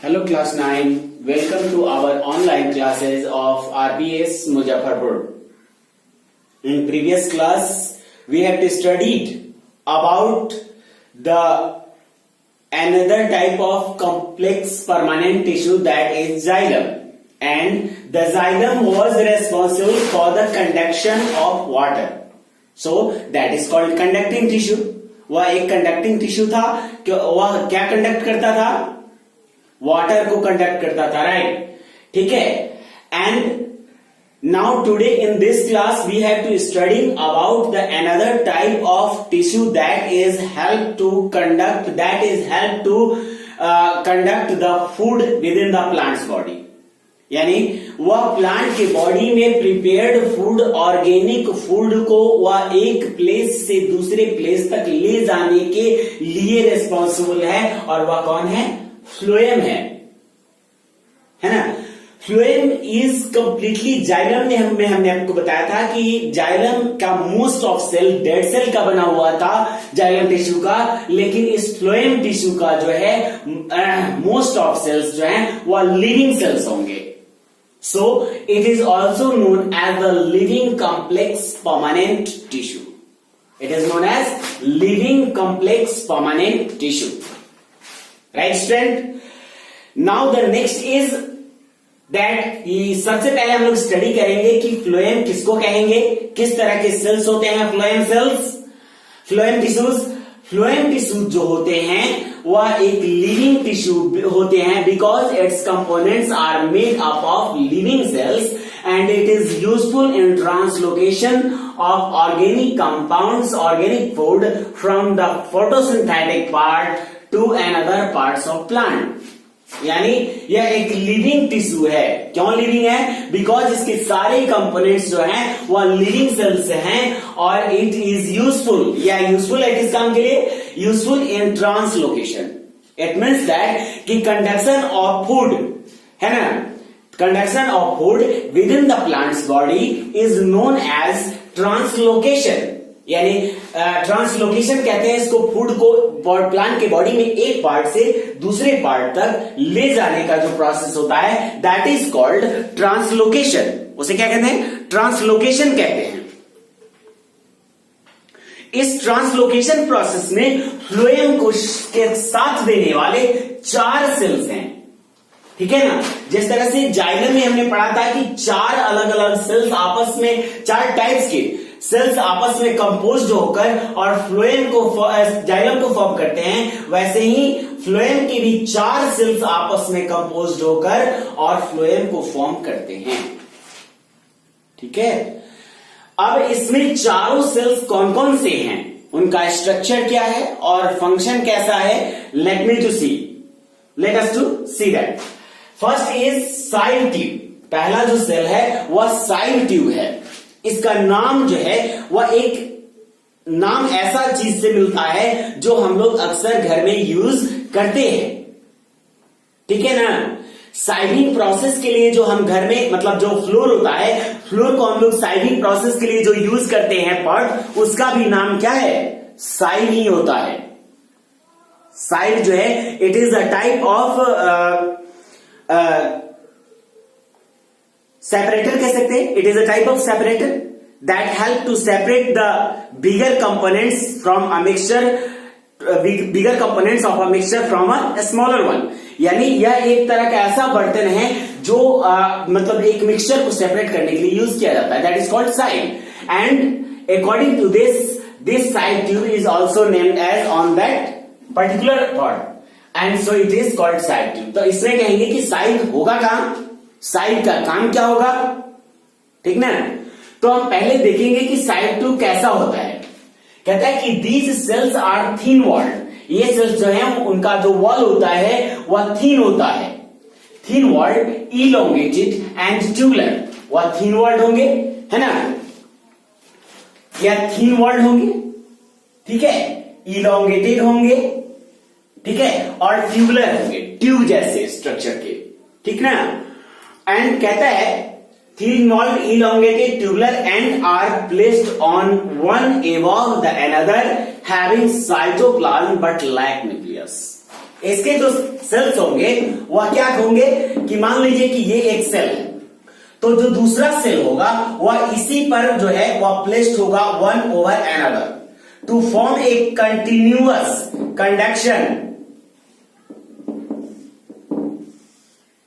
Hello class 9, welcome to our online classes of RBS Muzaffarpur. In previous class, we have studied about the another type of complex permanent tissue, that is xylem, and the xylem was responsible for the conduction of water. So that is called conducting tissue. वह एक conducting tissue था, वह क्या conduct करता था? Water को conduct करता था, राइट? ठीक है. And now today in this class we have to studying about the another type of tissue that is help to conduct the food within the plants body. यानी वह plant की body में prepared food, organic food को वह एक place से दूसरे place तक ले जाने के लिए रिस्पॉन्सिबल है, और वह कौन है? फ्लोएम है ना. फ्लोएम इज कंप्लीटली जाइलम में हमने आपको बताया था कि जाइलम का most of cell dead cell का बना हुआ था, जाइलम टिश्यू का. लेकिन इस फ्लोएम टिश्यू का जो है मोस्ट ऑफ सेल्स जो है वह लिविंग सेल्स होंगे. So it is also known as the living complex permanent tissue. It is known as living complex permanent tissue. Right, student? Now the next is that सबसे पहले हम लोग study करेंगे कि फ्लोएम किसको कहेंगे, किस तरह के सेल्स होते हैं phloem cells, phloem tissues. Phloem tissue जो होते हैं वह एक लिविंग टिश्यू होते हैं because its components are made up of living cells and it is useful in translocation of organic compounds, organic food from the photosynthetic part to another parts of plant. यानी यह एक living tissue है. क्यों living है? Because इसके सारे components जो हैं वह लिविंग सेल्स हैं, और इट इज यूजफुल. या यूजफुल है किस काम के लिए? Useful in translocation. It means that कि कंडक्शन ऑफ फूड है ना, conduction of food within the plants body is known as translocation. यानी ट्रांसलोकेशन कहते हैं इसको, फूड को प्लांट के बॉडी में एक पार्ट से दूसरे पार्ट तक ले जाने का जो प्रोसेस होता है दैट इज कॉल्ड ट्रांसलोकेशन. उसे क्या कहते हैं? ट्रांसलोकेशन कहते हैं. इस ट्रांसलोकेशन प्रोसेस में फ्लोएम को के साथ देने वाले 4 सेल्स हैं. ठीक है ना. जिस तरह से जाइलम में हमने पढ़ा था कि 4 अलग अलग सेल्स आपस में, 4 टाइप्स के सेल्स आपस में कंपोज होकर और फ्लोएम को, जाइलम को फॉर्म करते हैं, वैसे ही फ्लोएम के भी 4 सेल्स आपस में कंपोज होकर और फ्लोएम को फॉर्म करते हैं. ठीक है. अब इसमें चारों सेल्स कौन कौन से हैं, उनका स्ट्रक्चर क्या है और फंक्शन कैसा है, let us to see that. First is sieve tube. पहला जो सेल है वह साइड ट्यूब है. इसका नाम जो है वह एक नाम ऐसा चीज से मिलता है जो हम लोग अक्सर घर में यूज करते हैं. ठीक है ना. साइडिंग प्रोसेस के लिए जो हम घर में, मतलब जो फ्लोर होता है, फ्लोर को हम लोग साइडिंग प्रोसेस के लिए जो यूज करते हैं पार्ट, उसका भी नाम क्या है? साइड ही होता है. साइड जो है it is a type of separator कह सकते हैं. It is a type of separator that help to separate the bigger components from a mixture, bigger components of a mixture from a smaller one. यानी यह एक तरह का ऐसा बर्तन है जो मतलब एक मिक्सचर को सेपरेट करने के लिए यूज किया जाता है. That is called sieve. And according to this sieve tube is also named as on that particular part, and so it is called sieve tube. तो इसमें कहेंगे कि साइड होगा काम, साइड का काम क्या होगा. ठीक ना. तो हम पहले देखेंगे कि साइड ट्यूब कैसा होता है. कहता है कि these cells are thin walled. ये सेल्स जो है उनका जो वॉल होता है वह थिन होता है. Thin walled, elongated and tubular. वह थिन वॉल्ड होंगे, है ना, या थिन वॉल्ड होंगे. ठीक है. इलोंगेटेड होंगे, ठीक है, और ट्यूबुलर होंगे, ट्यूब जैसे स्ट्रक्चर के. ठीक ना. एंड कहता है thin walled, elongated, tubular and are placed on one above the another having cytoplasm but lack nucleus. इसके जो सेल्स होंगे वह क्या होंगे कि मान लीजिए कि ये एक सेल है, तो जो दूसरा सेल होगा वह इसी पर जो है वह प्लेस्ड होगा one over another to form a continuous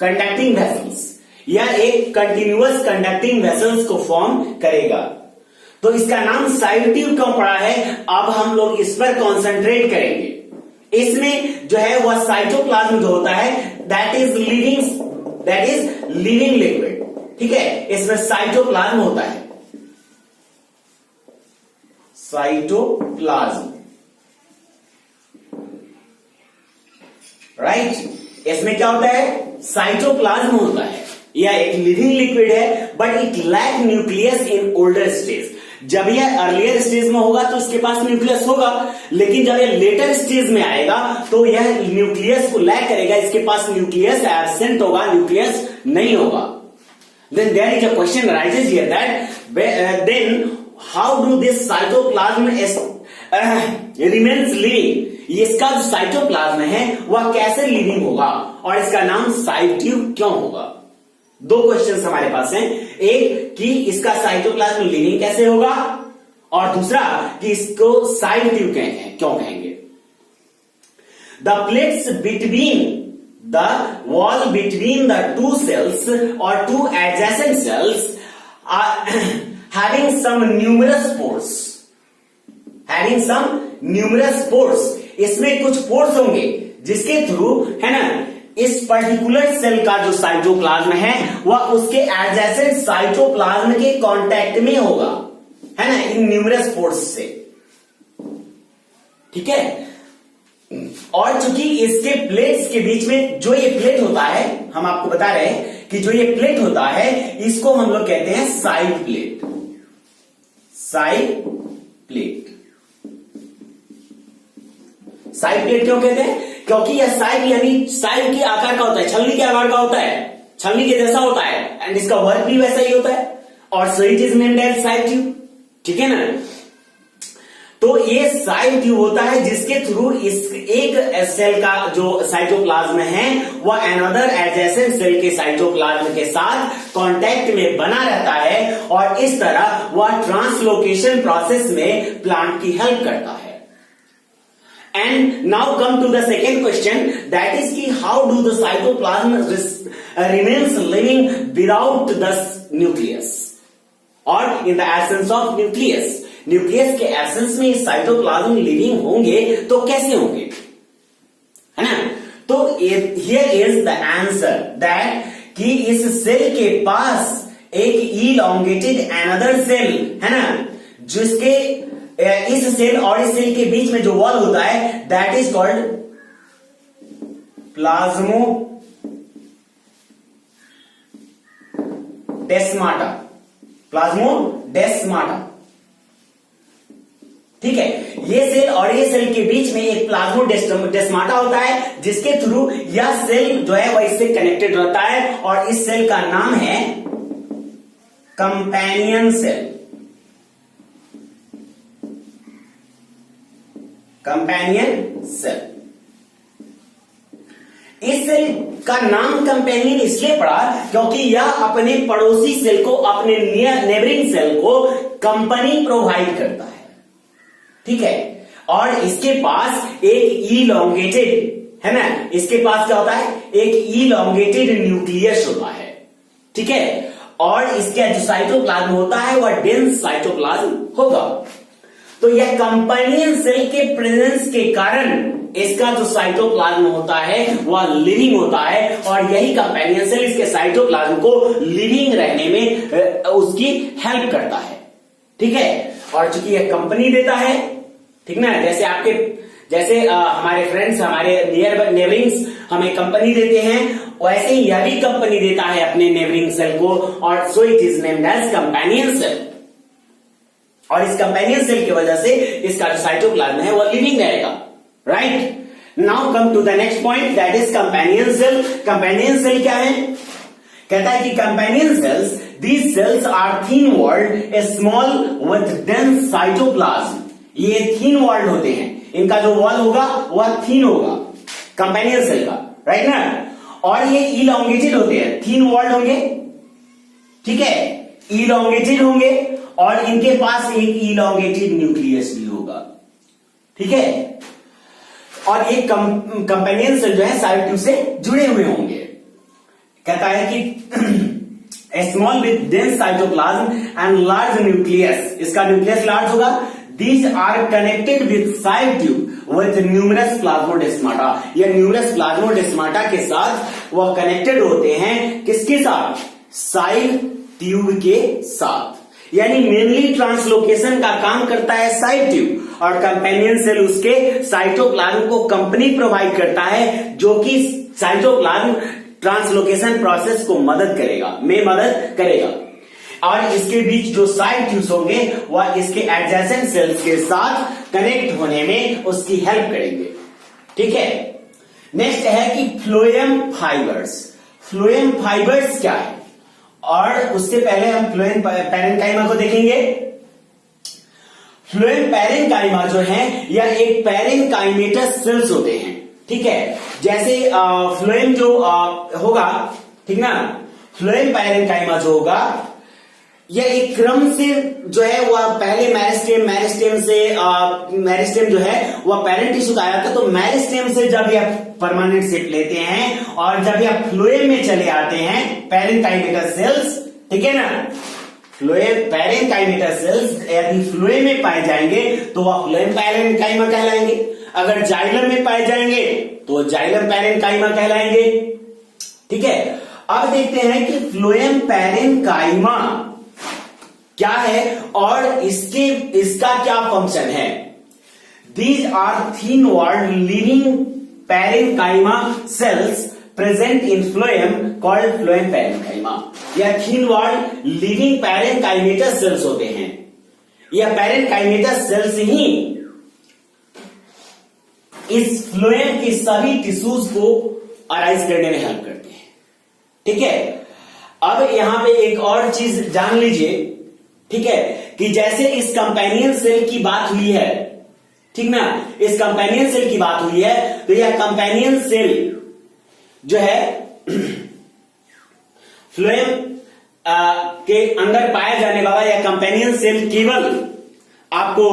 conducting vessels, या एक कंटिन्यूअस कंडक्टिंग वेसल्स को फॉर्म करेगा। तो इसका नाम साइड ट्यूब क्यों पड़ा है, अब हम लोग इस पर कॉन्सेंट्रेट करेंगे। इसमें जो है वह साइटोप्लाज्म जो होता है दैट इज लिविंग लिक्विड, ठीक है, इसमें साइटोप्लाज्म होता है, साइटोप्लाज्म, राइट। इसमें क्या होता है, साइटोप्लाज्म होता है। यह एक लिविंग लिक्विड है but it lack nucleus in older stage. जब यह अर्लियर स्टेज में होगा तो इसके पास न्यूक्लियस होगा, लेकिन जब यह लेटर स्टेज में आएगा तो यह न्यूक्लियस को लैक करेगा, इसके पास न्यूक्लियस एब्सेंट होगा, न्यूक्लियस नहीं होगा। Then there is a question arises here that then how do this cytoplasm remains living? इसका जो साइटोप्लाज्म है वह कैसे लिविंग होगा और इसका नाम साइड ट्यूब क्यों होगा? दो क्वेश्चंस हमारे पास हैं, एक कि इसका साइटोप्लाज्म लिविंग कैसे होगा और दूसरा कि इसको साइड ट्यूब क्यों कहेंगे। The plates between the wall between the two cells or two adjacent cells are having some numerous pores, इसमें कुछ पोर्स होंगे जिसके थ्रू, है ना, इस पर्टिकुलर सेल का जो साइटोप्लाज्म है वह उसके एडजेसेंट साइटोप्लाज्म के कांटेक्ट में होगा, है ना, इन न्यूमरस पोर्स से, ठीक है। और चूंकि इसके प्लेट्स के बीच में जो ये प्लेट होता है, हम आपको बता रहे हैं कि जो ये प्लेट होता है इसको हम लोग कहते हैं side plate, side plate. Side plate क्यों कहते हैं, क्योंकि यह साइड यानी साइड के आकार का होता है, छलनी के आकार का होता है, छलनी के जैसा होता है, एंड इसका वर्क भी वैसा ही होता है, और so it is named as side tube, ठीक है ना। तो ये साइड ट्यूब होता है जिसके थ्रू इस एक सेल का जो साइटोप्लाज्म है वह अनदर एडजेसेंट सेल के साइटोप्लाज्म के साथ कांटेक्ट में बना रहता है, और इस तरह वह ट्रांसलोकेशन प्रोसेस में प्लांट की हेल्प करता है। And now come to the second question, that is कि how do the cytoplasm remains living without the nucleus और in the absence of nucleus. Nucleus के एब्सेंस में साइटोप्लाज्म लिविंग होंगे तो कैसे होंगे, है ना। तो here is the answer that कि इस सेल के पास एक इलॉन्गेटेड अनदर सेल, है ना, जिसके इस सेल और इस सेल के बीच में जो वॉल होता है दैट इज कॉल्ड प्लाज्मोडेस्माटा, ठीक है। ये सेल और ये सेल के बीच में एक प्लाज्मोडेस्माटा होता है जिसके थ्रू यह सेल जो है वह इससे कनेक्टेड रहता है, और इस सेल का नाम है कंपेनियन सेल, कंपेनियन सेल। इस सेल का नाम कंपेनियन इसलिए पड़ा क्योंकि यह अपने पड़ोसी सेल को, अपने नेबरिंग सेल को कंपनी प्रोवाइड करता है, ठीक है। और इसके पास एक इलॉन्गेटेड, है ना, इसके पास क्या होता है, एक इलॉन्गेटेड न्यूक्लियस होता है, ठीक है। और इसका जो साइटोप्लाज्म होता है वह डेंस साइटोप्लाज्म होगा। तो यह कंपेनियन सेल के प्रेजेंस के कारण इसका जो साइटोप्लाज्म होता है वह लिविंग होता है, और यही कंपेनियन सेल इसके साइटोप्लाज्म को लिविंग रहने में उसकी हेल्प करता है, ठीक है। और चूंकि यह कंपनी देता है, ठीक ना, जैसे हमारे फ्रेंड्स, हमारे नेबरिंग्स हमें कंपनी देते हैं, वैसे ही यह भी कंपनी देता है अपने नेबरिंग सेल को, और so it is named as companion cell. और इस कंपेनियन सेल की वजह से इसका जो साइटोप्लाज्म है वह लिविंग रहेगा, right. Now come to the next point, that is companion cell. Companion cell क्या है, कहता है कि companion cells, these cells are thin walled, small with dense cytoplasm. ये थिन वॉल्ड होते हैं, इनका जो वॉल होगा वह थिन होगा, कंपेनियन सेल का, राइट ना। और ये इलॉन्गेटेड होते हैं, थिन वॉल्ड होंगे, ठीक है, इलॉन्गेटेड होंगे और इनके पास एक इलॉन्गेटेड न्यूक्लियस भी होगा, ठीक है। और ये कंपेनियन सेल जो है साइड ट्यूब से जुड़े हुए होंगे। कहता है कि small with dense cytoplasm and large nucleus, इसका न्यूक्लियस लार्ज होगा। These are connected with side tube with numerous plasmodesmata, या न्यूमरस प्लाज्मोडेस्माटा के साथ वह कनेक्टेड होते हैं, किसके साथ, साइड ट्यूब के साथ। यानी मेनली ट्रांसलोकेशन का काम करता है साइड ट्यूब, और कंपेनियन सेल उसके साइटोप्लाज्म को कंपनी प्रोवाइड करता है, जो कि साइटोप्लाज्म ट्रांसलोकेशन प्रोसेस को मदद करेगा। और इसके बीच जो साइड ट्यूब्स होंगे वह इसके एडजेसेंट सेल्स के साथ कनेक्ट होने में उसकी हेल्प करेंगे, ठीक है। नेक्स्ट है कि फ्लोएम फाइबर्स। फ्लोएम फाइबर्स क्या है, और उससे पहले हम फ्लोएम पैरेन्काइमा को देखेंगे। फ्लोएम पैरेन्काइमा जो है यह एक पैरेन्काइमेटस सेल्स होते हैं, ठीक है। जैसे फ्लोएम जो होगा, ठीक ना, फ्लोएम पैरेन्काइमा जो होगा यह एक क्रम से जो है वह पहले मेरिस्टेम जो है वह पेरेंट टिश्यू का आया था, तो मेरिस्टेम से जब यह परमानेंट शेप लेते हैं और जब यह फ्लोएम में चले आते हैं पैरेन्काइमेटस सेल्स, ठीक है ना, फ्लोएम पैरेन्काइमेटस सेल्स यदि फ्लोएम में पाए जाएंगे तो वह फ्लोएम पैरेन्काइमा कहलाएंगे। अगर जाइलम में पाए जाएंगे तो जाइलम पैरेन्काइमा कहलाएंगे, ठीक है। अब देखते हैं कि फ्लोएम पैरेन्काइमा क्या है और इसका क्या फंक्शन है। These are thin walled living parenchyma cells present in phloem called phloem parenchyma. यह thin walled living parenchymatous cells होते हैं। यह पैरेन्काइमेटस सेल्स ही इस फ्लोएम की सभी टिश्यूज को अराइज करने में हेल्प करते हैं, ठीक है। अब यहां पे एक और चीज जान लीजिए, ठीक है, कि जैसे इस कंपेनियन सेल की बात हुई है, ठीक ना, इस कंपेनियन सेल की बात हुई है, तो यह कंपेनियन सेल जो है फ्लोएम के अंदर पाया जाने वाला यह कंपेनियन सेल केवल आपको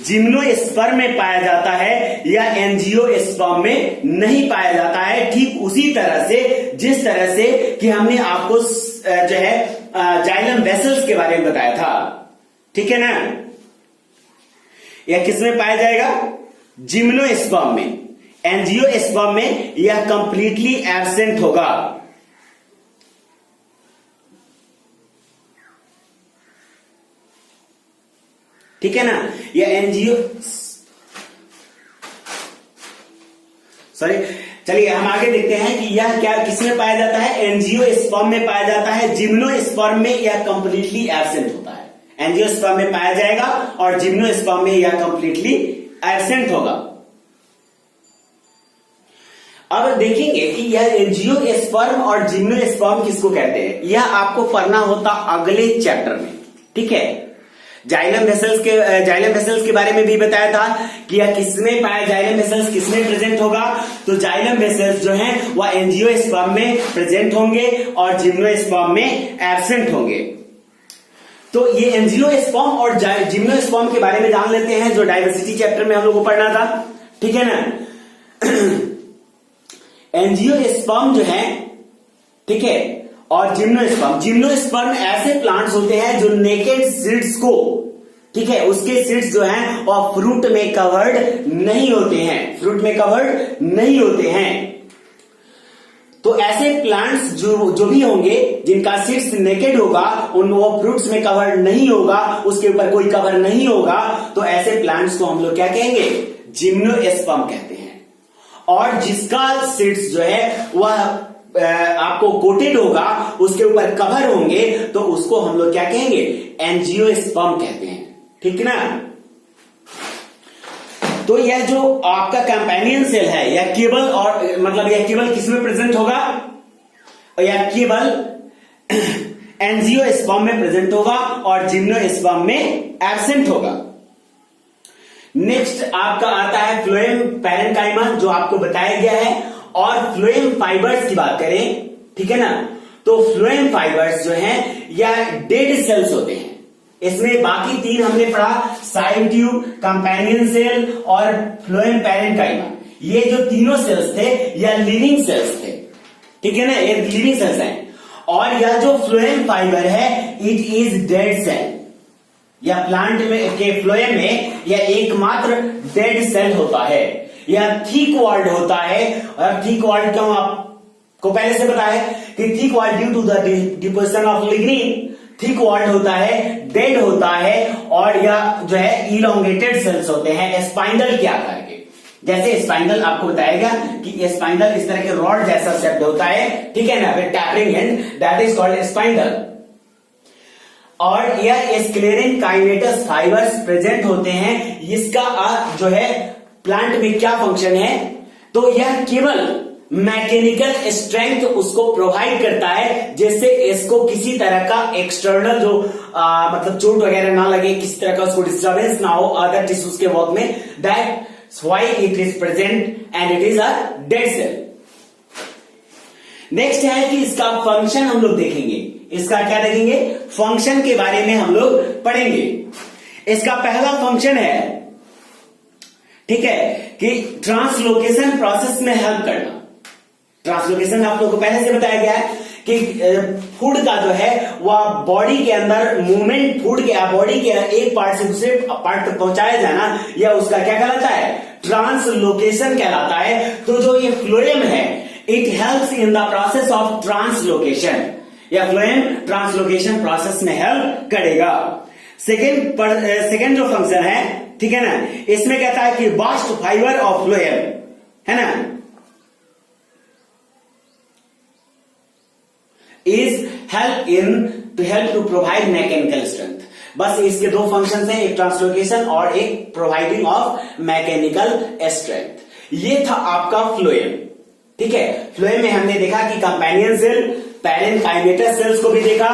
जिम्नोस्पर्म में पाया जाता है या एंजियोस्पर्म में नहीं पाया जाता है। ठीक उसी तरह से जिस तरह से कि हमने आपको जो है जाइलम वेसल्स के बारे में बताया था, ठीक है ना। यह किसमें पाया जाएगा, जिम्नोस्पर्म में। एंजियोस्पर्म में यह कंप्लीटली एब्सेंट होगा, ठीक है ना। यह चलिए हम आगे देखते हैं कि यह क्या किसमें पाया जाता है, एंजियोस्पर्म में पाया जाता है। जिम्नोस्पर्म में यह कंप्लीटली एब्सेंट होता है। एंजियोस्पर्म में पाया जाएगा और जिम्नोस्पर्म में यह कंप्लीटली एब्सेंट होगा। अब देखेंगे कि यह एंजियोस्पर्म और जिम्नोस्पर्म किसको कहते हैं, यह आपको पढ़ना होता अगले चैप्टर में, ठीक है। जाइलम वेसल्स के बारे में भी बताया था कि यह किसमें पाया, जाइलम वेसल्स किसमें प्रेजेंट होगा, तो जाइलम वेसल्स जो हैं वह एंजियोस्पर्म में प्रेजेंट होंगे और जिम्नोस्पर्म में एब्सेंट होंगे। तो ये एंजियोस्पर्म और जिम्नोस्पर्म के बारे में जान लेते हैं, जो डाइवर्सिटी चैप्टर में हम लोग को पढ़ना था, ठीक है ना। एंजियोस्पर्म जो है, ठीक है, और जिम्नोस्पर्म ऐसे प्लांट्स होते हैं जो नेकेड सीड्स को, ठीक है, उसके सीड्स जो हैं वह फ्रूट में कवर्ड नहीं होते हैं। तो ऐसे प्लांट्स जो भी होंगे जिनका सीड्स नेकेड होगा, वो फ्रूट्स में कवर नहीं होगा, उसके ऊपर कोई कवर नहीं होगा, तो ऐसे प्लांट्स को हम लोग क्या कहेंगे, जिम्नोस्पर्म कहते हैं। और जिसका सीड्स जो है वह आपको कोटेड होगा, उसके ऊपर कवर होंगे, तो उसको हम लोग क्या कहेंगे, एंजियोस्पर्म कहते हैं, ठीक ना। तो यह जो आपका कंपेनियन सेल है यह केवल यह केवल किसमें प्रेजेंट होगा, यह केवल एंजियोस्पर्म में प्रेजेंट होगा और जिम्नोस्पर्म में एब्सेंट होगा। नेक्स्ट आपका आता है फ्लोएम पैरेन्काइमा, जो आपको बताया गया है। और फ्लोएम फाइबर्स की बात करें, ठीक है ना, तो फ्लोएम फाइबर्स जो हैं या डेड सेल्स होते हैं। इसमें बाकी तीन हमने पढ़ा, साइड ट्यूब, कंपेनियन सेल और फ्लोएम पैरेन्काइमा। ये जो तीनों सेल्स थे या लिविंग सेल्स थे, ठीक है ना, ये लिविंग सेल्स हैं। और यह जो फ्लोएम फाइबर है इट इज डेड सेल, या प्लांट में के फ्लोएम में यह एकमात्र डेड सेल होता है। यह थिक वॉल्ड होता है। और थिक वॉल्ड क्यों, आपको पहले से पता है कि thick walled due to the deposition of lignin, thick walled होता है, डेड होता है, और यह जो है इलोंगेटेड सेल्स होते हैं स्पाइंडल के आकार के। जैसे स्पाइंडल आपको बताएगा कि स्पाइंडल इस तरह के रॉड जैसा शेप्ड होता है, ठीक है ना, with tapering and, that is called spindle. और यह स्क्लेरेन काइनेटस फाइबर्स प्रेजेंट होते हैं। इसका जो है प्लांट में क्या फंक्शन है, तो यह केवल मैकेनिकल स्ट्रेंथ उसको प्रोवाइड करता है, जिससे इसको किसी तरह का एक्सटर्नल जो मतलब चोट वगैरह ना लगे, किसी तरह का उसको डिस्टर्बेंस ना हो अदर टिश्यूज के वर्क में। That's why it is present and it is a dead cell. Next है कि इसका फंक्शन हम लोग देखेंगे। इसका क्या देखेंगे, फंक्शन के बारे में हम लोग पढ़ेंगे। इसका पहला फंक्शन है, ठीक है, कि ट्रांसलोकेशन प्रोसेस में हेल्प करना। ट्रांसलोकेशन आप लोगों को पहले से बताया गया है कि फूड का जो है वह बॉडी के अंदर मूवमेंट, फूड के बॉडी के एक पार्ट से दूसरे पार्ट तक पहुंचाया जाना, यह उसका क्या कहलाता है, ट्रांसलोकेशन कहलाता है। तो जो ये फ्लोएम है it helps in the process of translocation, या फ्लोएम ट्रांसलोकेशन प्रोसेस में हेल्प करेगा। सेकेंड जो फंक्शन है, ठीक है ना, इसमें कहता है कि बास्ट फाइबर ऑफ फ्लोएम, है ना, is help to provide mechanical strength. बस इसके दो फंक्शन हैं, एक ट्रांसलोकेशन और एक प्रोवाइडिंग ऑफ मैकेनिकल स्ट्रेंथ। ये था आपका फ्लोएम, ठीक है। फ्लोएम में हमने देखा कि कंपेनियन सेल, पैरेन्काइमेटस सेल्स को भी देखा,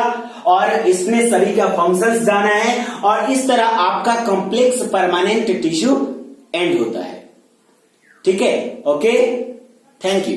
और इसमें सभी का फंक्शंस जाना है। और इस तरह आपका कॉम्प्लेक्स परमानेंट टिश्यू एंड होता है, ठीक है। Okay, thank you.